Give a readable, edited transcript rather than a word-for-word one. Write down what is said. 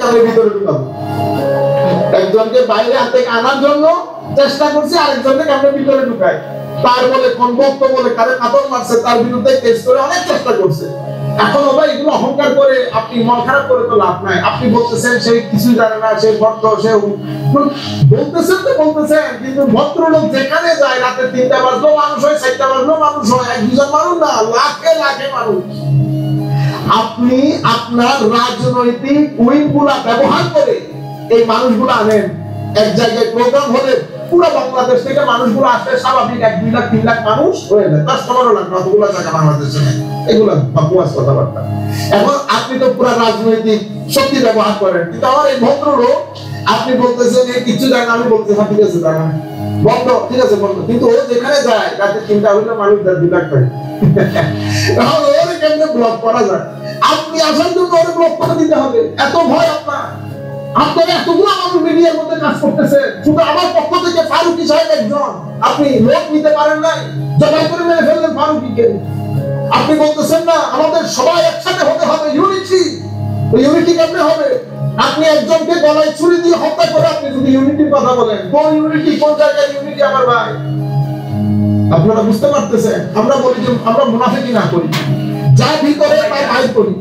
আমি ভিতরে ঢুকাবো, একজনকে বাইরে হাত থেকে আনার জন্য চেষ্টা করছি, আরেকজনকে আমরা ভিতরে ঢুকাই। তার বলে কোন ভক্ত বলে কারে কাতর মারছে, তার বিরুদ্ধে কেস করে অনেক চেষ্টা করছে। এখন ভাই এগুলো অহংকার করে আপনি মন খারাপ করে তো লাভ নাই। আপনি বলতেছেন সে কিছু জানে না, সে ভক্ত, সে বলতেছেন তো বলতেছেন, কিন্তু ভদ্রলোক যেখানে যায় রাতে 3টা বাজলো মানুষ হয়, 4টা বাজলো মানুষ হয়, 1-2জন মানুষ না, লাখে লাখে মানুষ। আপনি আপনার রাজনৈতিক উইংগুলা ব্যবহার করে এই মানুষগুলো আনেন। এক জায়গায় প্রোগ্রাম হলে পুরো বাংলাদেশ থেকে মানুষগুলো আসলে স্বাভাবিক 1-2 লাখ 3 লাখ মানুষ হয়ে যায়, 10-15 লাখ কতগুলো জায়গা বাংলাদেশে নেই, এগুলো বাকুয়াস কথাবার্তা। এখন আপনি তো পুরো রাজনৈতিক শক্তি ব্যবহার করেন, কিন্তু আমার এই ভদ্রলোক আপনি বলতেছেন এই কিছু জানে, আমি বলতে ঠিক আছে জানা বন্ধ, ঠিক আছে বন্ধ, কিন্তু ও যেখানে যায় রাতে 3টা হইলে মানুষ 2 লাখ পায়। এখন ওরে কেমনে ব্লক করা যায়? আপনি আসার জন্য ওরে ব্লক করে দিতে হবে, এত ভয় আপনার? আপনারা এতগুলো মানুষ মিডিয়ার মধ্যে কাজ করতেছে, শুধু আমার পক্ষ থেকে ফারুকী সাহেব একজন, আপনি লোক নিতে পারেন নাই, জবাই করে মেরে ফেললেন ফারুকীকে। আপনি বলতেছেন না আমাদের সবাই একসাথে হতে হবে, ইউনিটি। ওই ইউনিটি কেমনে হবে? আপনি একজনকে গলায় ছুরি দিয়ে হত্যা করে আপনি যদি ইউনিটির কথা বলেন, কোন ইউনিটি, কোন জায়গায় ইউনিটি আমার ভাই? আপনারা বুঝতে পারতেছেন? আমরা বলি যে আমরা মুনাফিকি না করি, যা ভিতরে তাই বাইর করি।